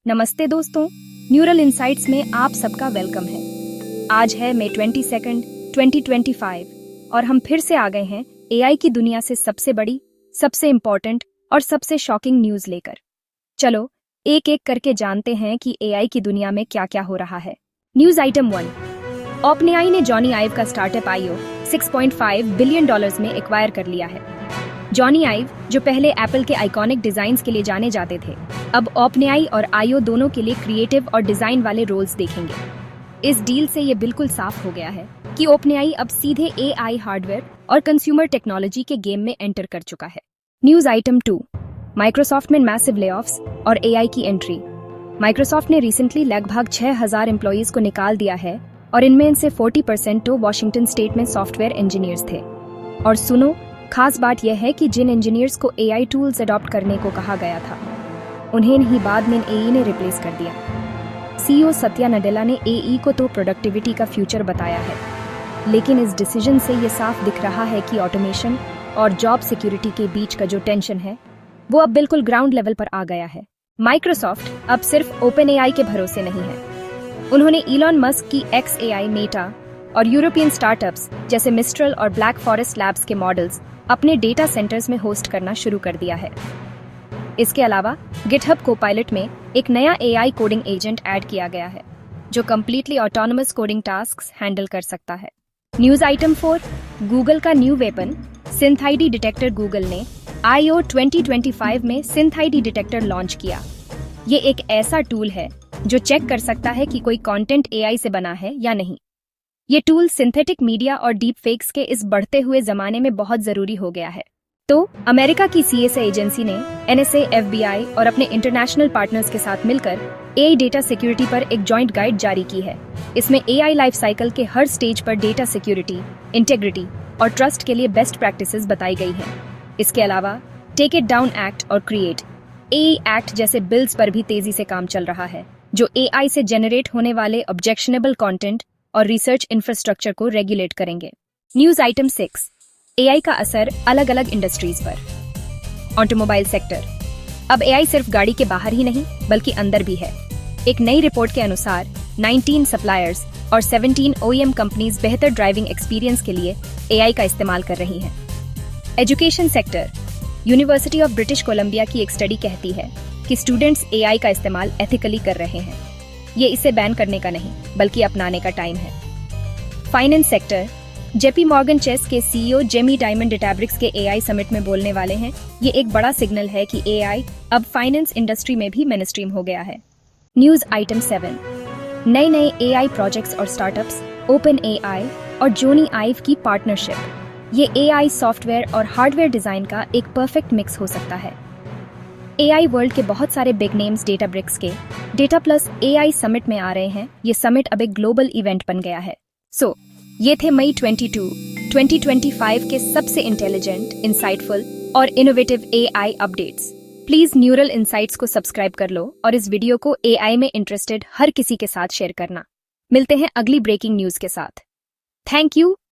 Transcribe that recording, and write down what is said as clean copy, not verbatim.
नमस्ते दोस्तों, neural insights में आप सबका वेलकम है। आज है मई 22, 2025 और हम फिर से आ गए हैं एआई की दुनिया से सबसे बड़ी, सबसे इम्पोर्टेंट और सबसे शॉकिंग न्यूज़ लेकर। चलो एक एक करके जानते हैं कि एआई की दुनिया में क्या क्या हो रहा है। न्यूज़ आइटम 1, ओपनएआई ने जॉनी आइव का स्टार्टअप आईओ $6.5 बिलियन में एक्वायर कर लिया है। जॉनी आइव, जो पहले एप्पल के आइकॉनिक डिजाइन्स के लिए जाने जाते थे, अब ओपनएआई और आईओ दोनों के लिए क्रिएटिव और डिजाइन वाले रोल्स देखेंगे। इस डील से ये बिल्कुल साफ हो गया है कि ओपनएआई अब सीधे एआई हार्डवेयर और कंज्यूमर टेक्नोलॉजी के गेम में एंटर कर चुका है। न्यूज आइटम 2, माइक्रोसॉफ्ट में मैसिव लेऑफ्स और एआई की एंट्री। माइक्रोसॉफ्ट ने रिसेंटली लगभग 6,000 एम्प्लॉइज को निकाल दिया है और इनमें से 40% तो वॉशिंगटन स्टेट में सॉफ्टवेयर इंजीनियर्स थे। और सुनो, खास बात यह है कि जिन इंजीनियर्स को एआई टूल्स अडॉप्ट करने को कहा गया था, उन्हें ही बाद में एई ने रिप्लेस कर दिया। सीईओ सत्या नडेला ने एई को तो प्रोडक्टिविटी का फ्यूचर बताया है, लेकिन इस डिसीजन से ये साफ दिख रहा है कि ऑटोमेशन और जॉब सिक्योरिटी के बीच का जो टेंशन है, वो अब बिल्कुल ग्राउंड लेवल पर आ गया है। माइक्रोसॉफ्ट अब सिर्फ ओपनएआई के भरोसे नहीं है। उन्होंने इलॉन मस्क की XAI, मेटा और यूरोपियन स्टार्टअप्स जैसे मिस्ट्रल और ब्लैक फॉरेस्ट लैब्स के मॉडल्स अपने डेटा सेंटर्स में होस्ट करना शुरू कर दिया है। इसके अलावा गिटहब कोपायलट में एक नया एआई कोडिंग एजेंट ऐड किया गया है, जो completely autonomous coding tasks handle कर सकता है। न्यूज आइटम 4, गूगल का न्यू वेपन सिंथआईडी डिटेक्टर। गूगल ने I/O 2025 में सिंथआईडी डिटेक्टर लॉन्च किया। ये एक ऐसा टूल है जो चेक कर सकता है कि कोई कंटेंट एआई से बना है या नहीं। ये टूल सिंथेटिक मीडिया और डीप फेक्स के इस बढ़ते हुए जमाने में बहुत जरूरी हो गया है। तो अमेरिका की CSA एजेंसी ने NSA, FBI और अपने इंटरनेशनल पार्टनर्स के साथ मिलकर एआई डेटा सिक्योरिटी पर एक जॉइंट गाइड जारी की है। इसमें एआई लाइफ साइकिल के हर स्टेज पर डेटा सिक्योरिटी, इंटेग्रिटी और ट्रस्ट के लिए बेस्ट प्रैक्टिसेस बताई गई हैं। इसके अलावा टेक इट डाउन एक्ट और क्रिएट एआई एक्ट जैसे बिल्स पर भी तेजी से काम चल रहा है, जो एआई से जनरेट होने वाले ऑब्जेक्शनेबल कंटेंट और रिसर्च इंफ्रास्ट्रक्चर को रेगुलेट करेंगे। न्यूज आइटम 6, एआई का असर अलग अलग इंडस्ट्रीज पर। ऑटोमोबाइल सेक्टर, अब एआई सिर्फ गाड़ी के बाहर ही नहीं बल्कि अंदर भी है। एक नई रिपोर्ट के अनुसार 19 सप्लायर्स और 17 OEM कंपनीज बेहतर ड्राइविंग एक्सपीरियंस के लिए एआई का इस्तेमाल कर रही हैं। Education sector, university of British Columbia की एक स्टडी कहती है कि स्टूडेंट्स एआई का इस्तेमाल एथिकली कर रहे हैं। ये इसे बैन करने का नहीं बल्कि अपनाने का टाइम है। Finance sector, JP Morgan Chase के CEO जेमी डायमंड डेटाब्रिक्स के एआई समिट में बोलने वाले हैं। ये एक बड़ा सिग्नल है कि एआई अब फाइनेंस इंडस्ट्री में भी मेनस्ट्रीम हो गया है। न्यूज आइटम 7, नए नए एआई प्रोजेक्ट्स और स्टार्टअप्स। ओपनएआई और जॉनी आइव की पार्टनरशिप, ये एआई सॉफ्टवेयर और हार्डवेयर डिजाइन का एक परफेक्ट मिक्स हो सकता है। एआई वर्ल्ड के बहुत सारे बिग नेम्स डेटाब्रिक्स के डेटा प्लस एआई समिट में आ रहे हैं। ये समिट अब एक ग्लोबल इवेंट बन गया है। ये थे मई 22, 2025 के सबसे इंटेलिजेंट, इंसाइटफुल और innovative AI updates. Please neural insights को सब्सक्राइब कर लो और इस वीडियो को एआई में इंटरेस्टेड हर किसी के साथ शेयर करना। मिलते हैं अगली ब्रेकिंग न्यूज के साथ। Thank you.